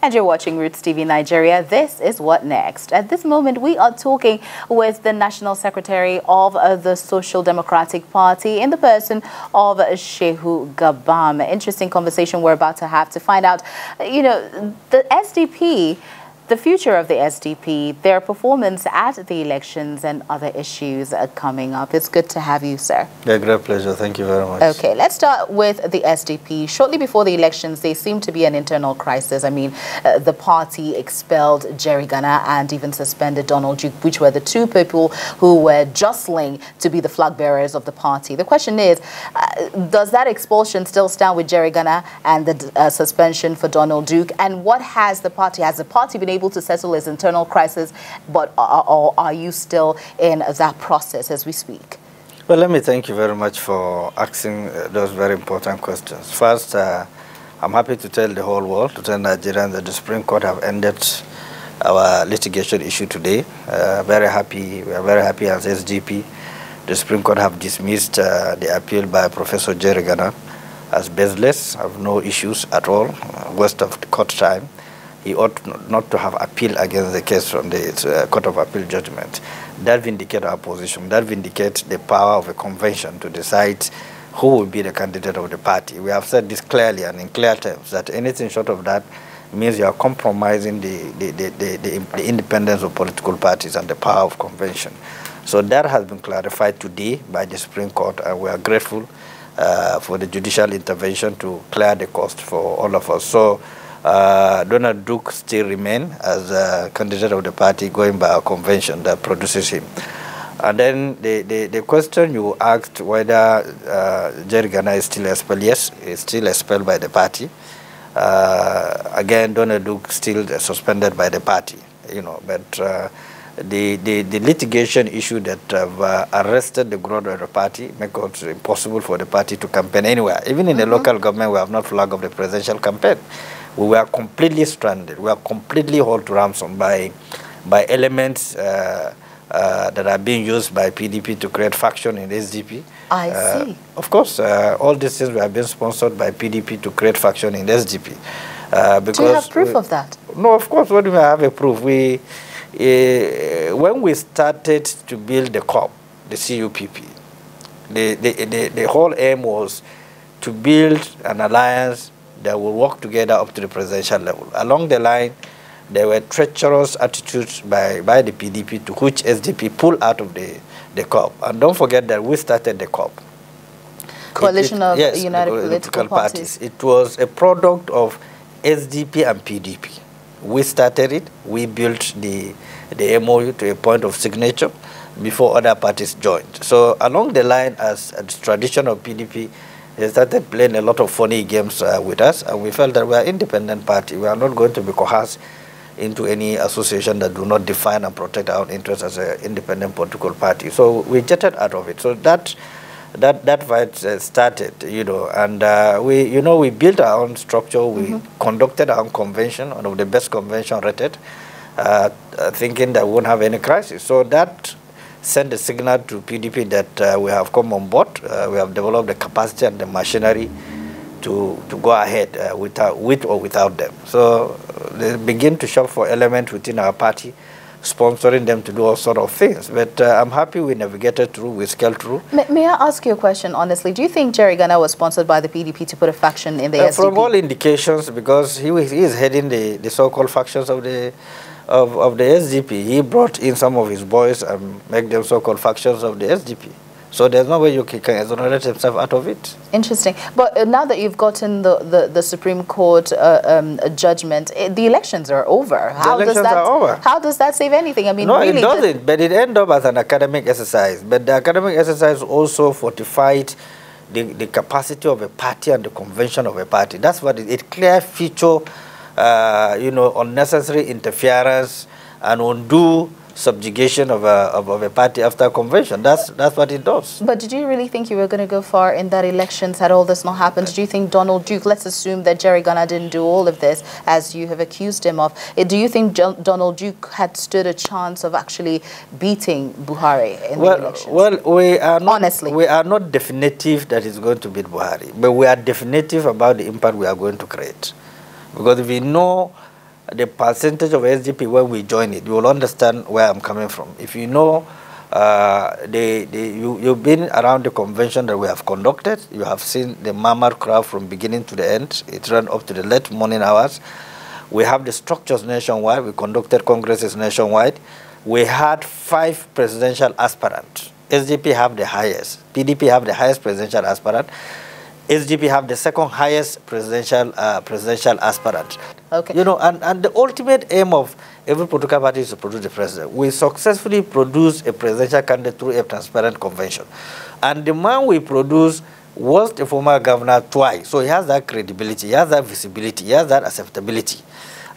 And you're watching Roots TV Nigeria. This is What Next. At this moment, we are talking with the National Secretary of the Social Democratic Party in the person of Shehu Gabam. Interesting conversation we're about to have to find out, the SDP, the future of the SDP, their performance at the elections and other issues are coming up. It's good to have you, sir. Yeah, great pleasure. Thank you very much. Okay, let's start with the SDP. Shortly before the elections, there seemed to be an internal crisis. I mean, the party expelled Jerry Gana and even suspended Donald Duke, which were the two people who were jostling to be the flag bearers of the party. The question is, does that expulsion still stand with Jerry Gana and the suspension for Donald Duke? And what has the party been able to settle its internal crisis, but are you still in that process as we speak? Well, let me thank you very much for asking those very important questions. First, I'm happy to tell the whole world, to tell Nigerians, that the Supreme Court have ended our litigation issue today. Very happy. We are very happy as SDP. The Supreme Court have dismissed the appeal by Professor Jerry Gana as baseless, have no issues at all, waste of the court time. He ought not to have appealed against the case from the Court of Appeal judgment. That vindicates our position. That vindicates the power of a convention to decide who will be the candidate of the party. We have said this clearly and in clear terms, that anything short of that means you are compromising the independence of political parties and the power of convention. So that has been clarified today by the Supreme Court, and we are grateful for the judicial intervention to clear the cost for all of us. So Donald Duke still remains as a candidate of the party, going by a convention that produces him. And then the question you asked, whether Jerry Gana is still expelled. Yes, he's still expelled by the party. Again, Donald Duke still suspended by the party, but the litigation issue that have arrested the growth of the party make it impossible for the party to campaign anywhere. Even in the local government, we have not flagged off the presidential campaign. We were completely stranded. We are completely held to ransom by elements that are being used by PDP to create faction in SDP. I see. Of course, all these things were being sponsored by PDP to create faction in SDP. Do you have proof of that? No, of course. What do we have a proof? When we started to build the COP, the CUPP, the whole aim was to build an alliance that will work together up to the presidential level. Along the line, there were treacherous attitudes by the PDP to which SDP pulled out of the COP. And don't forget that we started the COP. Coalition of United Political Parties. It was a product of SDP and PDP. We started it. We built the MOU to a point of signature before other parties joined. So along the line, as a tradition of PDP, they started playing a lot of funny games with us, and we felt that we are an independent party. We are not going to be coerced into any association that do not define and protect our interests as an independent political party. So we jetted out of it. So that fight started, and we built our own structure. We conducted our own convention, one of the best convention rated, thinking that we won't have any crisis. So that send a signal to PDP that we have come on board. We have developed the capacity and the machinery to go ahead with or without them. So they begin to shop for elements within our party, sponsoring them to do all sort of things. But I'm happy we navigated through, we scaled through. May I ask you a question, honestly? Do you think Jerry Gana was sponsored by the PDP to put a faction in the SDP? From all indications, because he is heading the so-called factions of the SDP. He brought in some of his boys and make them so-called factions of the SDP. So there's no way you can exonerate himself out of it. Interesting. But now that you've gotten the Supreme Court judgment, the elections are over. How does that save anything? I mean, no, really, it doesn't. But it ended up as an academic exercise. But the academic exercise also fortified the capacity of a party and the convention of a party. That's what it clear feature. Unnecessary interference and undue subjugation of a party after convention. That's what it does. But did you really think you were going to go far in that elections had all this not happened? Did you think Donald Duke, let's assume that Jerry Gana didn't do all of this as you have accused him of, do you think Donald Duke had stood a chance of actually beating Buhari in the elections? Well, we are not, honestly, we are not definitive that he's going to beat Buhari, but we are definitive about the impact we are going to create. Because we know the percentage of SDP when we join it, you will understand where I'm coming from. If you know, you've been around the convention that we have conducted, you have seen the murmur crowd from beginning to the end. It ran up to the late morning hours. We have the structures nationwide. We conducted congresses nationwide. We had 5 presidential aspirants. SDP have the highest. PDP have the highest presidential aspirant. SDP have the second highest presidential aspirant. Okay. You know, and the ultimate aim of every political party is to produce the president. We successfully produced a presidential candidate through a transparent convention. And the man we produced was the former governor twice. So he has that credibility, he has that visibility, he has that acceptability.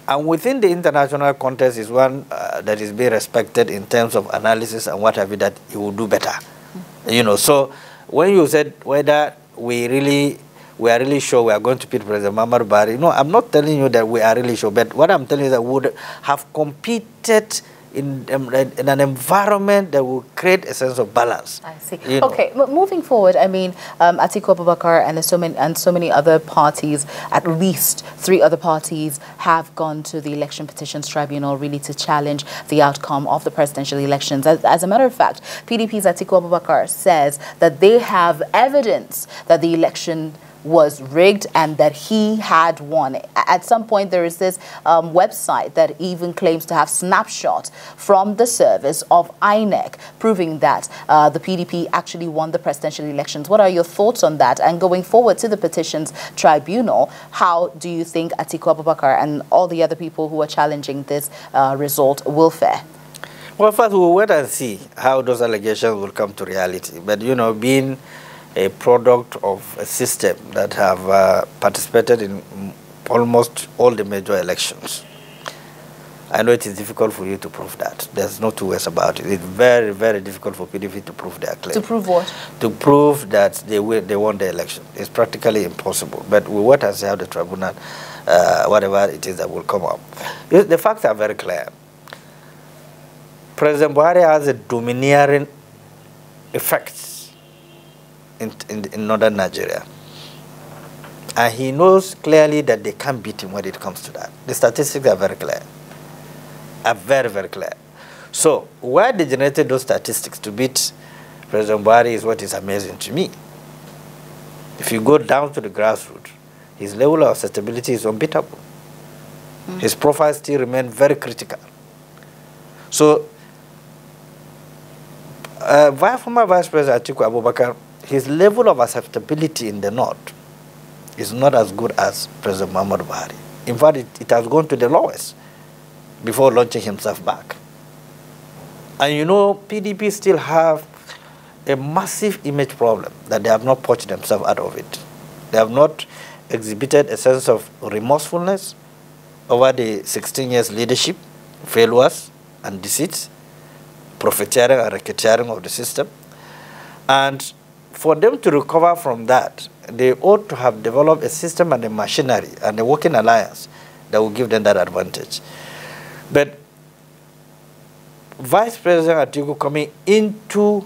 And within the international context is one that is being respected in terms of analysis and what have you, that he will do better. You know, so when you said whether we are really sure we are going to beat President Muhammadu Buhari, no, I'm not telling you that we are really sure, but what I'm telling you is that we would have competed in an environment that will create a sense of balance. I see. Okay, moving forward, I mean, Atiku Abubakar and so many other parties, at least 3 other parties, have gone to the Election Petitions Tribunal really to challenge the outcome of the presidential elections. As a matter of fact, PDP's Atiku Abubakar says that they have evidence that the election was rigged and that he had won. At some point, there is this website that even claims to have snapshots from the service of INEC proving that the PDP actually won the presidential elections. What are your thoughts on that? And going forward to the petitions tribunal, how do you think Atiku Abubakar and all the other people who are challenging this result will fare? Well, first we'll wait and see how those allegations will come to reality. But, you know, being a product of a system that have participated in almost all the major elections, I know it is difficult for you to prove that. There's no 2 ways about it. It's very, very difficult for PDP to prove their claim. To prove what? To prove that they won the election. It's practically impossible. But we wait and see how the tribunal, whatever it is that will come up. The facts are very clear. President Buhari has a domineering effect in northern Nigeria. And he knows clearly that they can't beat him when it comes to that. The statistics are very clear. Are very, very clear. So why they generated those statistics to beat President Buhari is what is amazing to me. If you go down to the grassroots, his level of acceptability is unbeatable. His profile still remains very critical. So former Vice President Atiku Abubakar, his level of acceptability in the north is not as good as President Muhammadu Buhari. In fact, it has gone to the lowest before launching himself back. And you know, PDP still have a massive image problem that they have not purged themselves out of it. They have not exhibited a sense of remorsefulness over the 16 years leadership, failures and deceits, profiteering and racketeering of the system. And for them to recover from that, they ought to have developed a system and a machinery and a working alliance that will give them that advantage. But Vice President Atiku coming into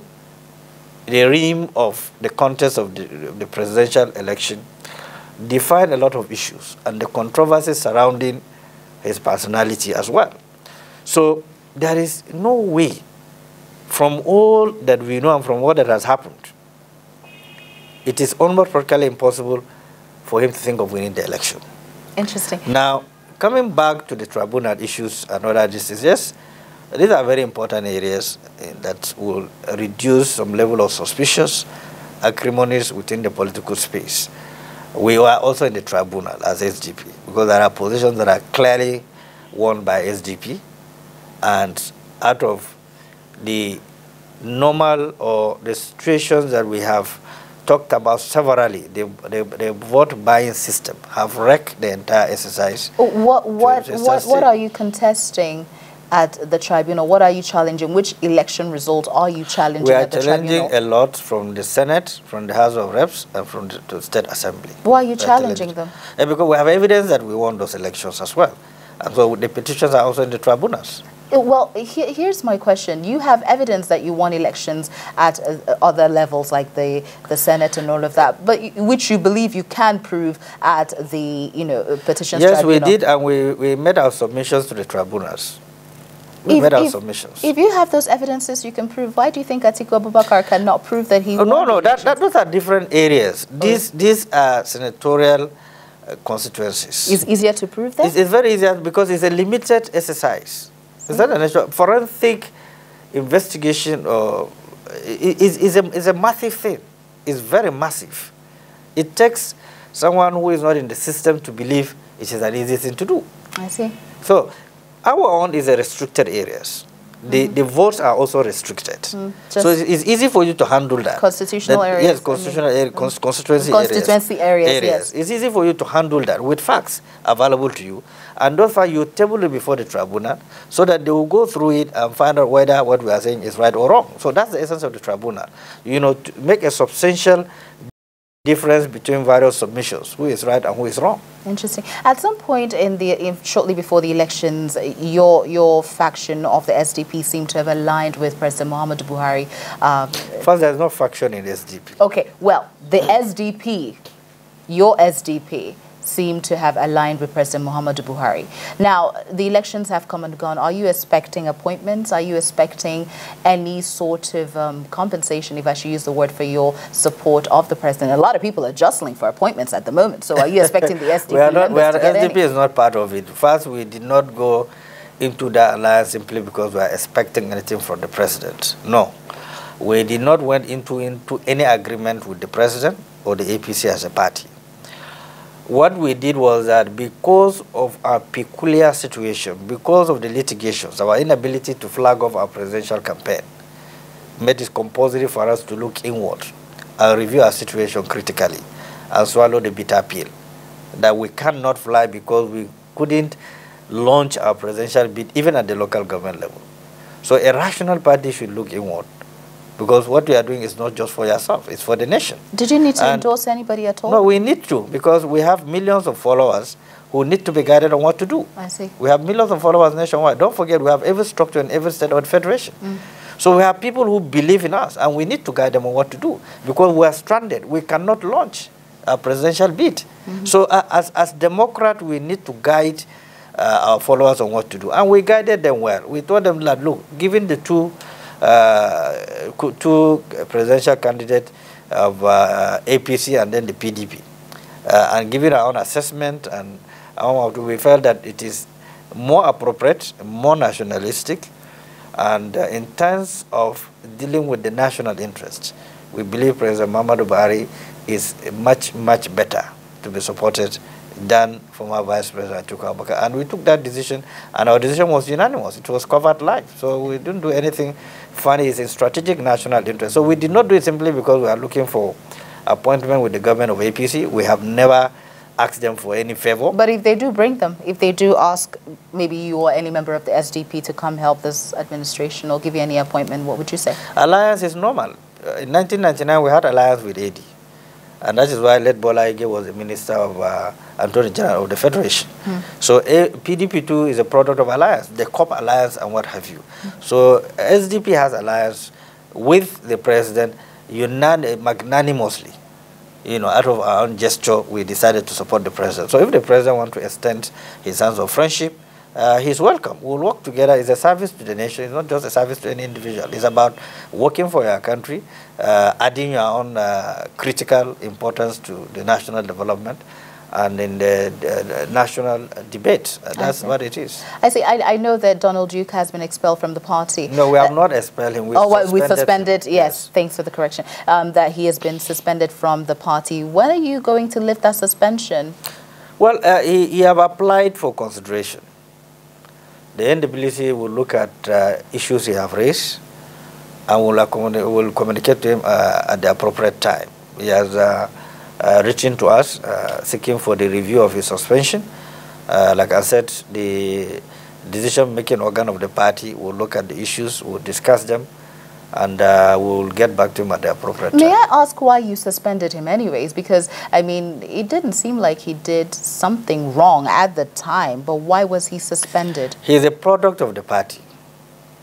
the realm of the contest of the presidential election defined a lot of issues and the controversies surrounding his personality as well. So there is no way, from all that we know and from what that has happened, it is almost practically impossible for him to think of winning the election. Interesting. Now, coming back to the tribunal issues and other issues, yes, these are very important areas that will reduce some level of suspicious acrimonies within the political space. We were also in the tribunal as SDP because there are positions that are clearly won by SDP, and out of the normal or the situations that we have talked about severally, the vote buying system have wrecked the entire exercise. What are you contesting at the tribunal? What are you challenging? Which election result are you challenging at the tribunal? We are challenging a lot from the Senate, from the House of Reps, and from the State Assembly. Why are you challenging them? Because we have evidence that we won those elections as well. And so the petitions are also in the tribunals. Well, here's my question. You have evidence that you won elections at other levels, like the Senate and all of that, but which you believe you can prove at the, petitions Yes, tribunal. we did, and we made our submissions to the tribunals. We made our submissions. If you have those evidences you can prove, why do you think Atiku Abubakar cannot prove that he won? No, those are different areas. These are senatorial constituencies. It's easier to prove that? It's very easy because it's a limited exercise. Is that an issue? Forensic investigation is a massive thing. It's very massive. It takes someone who is not in the system to believe it is an easy thing to do. I see. So our own is a restricted areas. The votes are also restricted. So it's easy for you to handle that. Constitutional areas. Yes, constituency areas. Yes. It's easy for you to handle that with facts available to you. And therefore, you table it before the tribunal so that they will go through it and find out whether what we are saying is right or wrong. So that's the essence of the tribunal. To make a substantial difference between various submissions, who is right and who is wrong. Interesting. At some point shortly before the elections, your faction of the SDP seemed to have aligned with President Muhammadu Buhari. First, there's no faction in the SDP. Okay, well, the SDP, your SDP, seem to have aligned with President Muhammadu Buhari. Now, the elections have come and gone. Are you expecting appointments? Are you expecting any sort of compensation, if I should use the word, for your support of the president? A lot of people are jostling for appointments at the moment. So are you expecting the SDP members to get SDP is not part of it. First, we did not go into that alliance simply because we are expecting anything from the president. No. We did not went into any agreement with the president or the APC as a party. What we did was that because of our peculiar situation, because of the litigations, our inability to flag off our presidential campaign made it compulsory for us to look inward and review our situation critically and swallow the bitter pill that we cannot fly because we couldn't launch our presidential bid even at the local government level. So a rational party should look inward, because what we are doing is not just for yourself, it's for the nation. Did you need to endorse anybody at all? No, we need to, because we have millions of followers who need to be guided on what to do. I see. We have millions of followers nationwide. Don't forget, we have every structure in every state or federation. So we have people who believe in us, and we need to guide them on what to do, because we are stranded. We cannot launch a presidential bid. So as Democrats, we need to guide our followers on what to do. And we guided them well. We told them that, look, given the two presidential candidates of APC and then the PDP, and giving our own assessment, and we felt that it is more appropriate, more nationalistic, and in terms of dealing with the national interest, we believe President Muhammadu Buhari is much, much better to be supported than former Vice President Atiku Abubakar. And we took that decision, and our decision was unanimous. It was covered live. So we didn't do anything funny. It's in strategic national interest. So we did not do it simply because we are looking for appointment with the government of APC. We have never asked them for any favor. But if they do bring them, if they do ask maybe you or any member of the SDP to come help this administration or give you any appointment, what would you say? Alliance is normal. In 1999, we had alliance with AD. And that is why Led Bola Ige was the Minister of Attorney General of the Federation. So PDP too is a product of alliance, the COP alliance and what have you. So SDP has alliance with the president magnanimously. Out of our own gesture, we decided to support the president. So if the president wants to extend his hands of friendship, he's welcome. We'll work together. It's a service to the nation. It's not just a service to any individual. It's about working for your country, adding your own critical importance to the national development and in the national debate. That's what it is. I see. I know that Donald Duke has been expelled from the party. No, we have not expelled him. We suspended. Yes, thanks for the correction. That he has been suspended from the party. When are you going to lift that suspension? Well, he have applied for consideration. The NWC will look at issues he have raised and will communicate to him at the appropriate time. He has written to us seeking for the review of his suspension. Like I said, the decision-making organ of the party will look at the issues, will discuss them, and we'll get back to him at the appropriate time. May I ask why you suspended him anyways? Because, I mean, it didn't seem like he did something wrong at the time, but why was he suspended? He's a product of the party.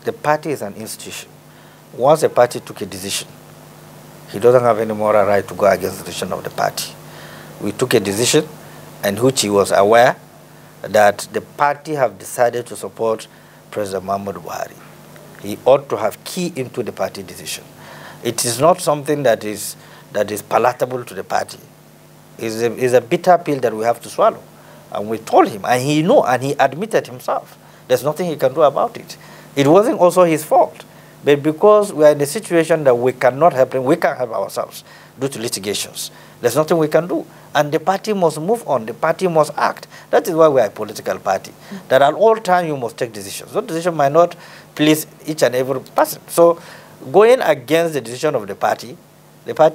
the party is an institution. Once a party took a decision, he doesn't have any moral right to go against the decision of the party. We took a decision, and which he was aware that the party have decided to support President Muhammadu Buhari. He ought to have key into the party decision. It is not something that is palatable to the party. It's a bitter pill that we have to swallow. And we told him, and he knew, and he admitted himself. There's nothing he can do about it. It wasn't also his fault. But because we are in a situation that we cannot help him, we can't help ourselves due to litigations. There's nothing we can do. And the party must move on. The party must act. That is why we are a political party. That at all times you must take decisions. Those decisions might not please each and every person. So going against the decision of the party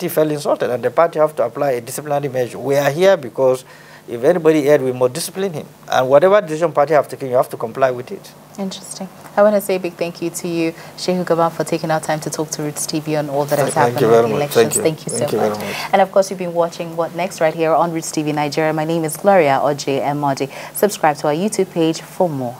felt insulted, and the party have to apply a disciplinary measure. We are here because if anybody erred, we must discipline him. And whatever decision party have taken, you have to comply with it. Interesting. I want to say a big thank you to you, Shehu Gaba, for taking our time to talk to Roots TV on all that has happened in the elections. Thank you so much. And of course, you've been watching What Next right here on Roots TV Nigeria. My name is Gloria Oje Modi. Subscribe to our YouTube page for more.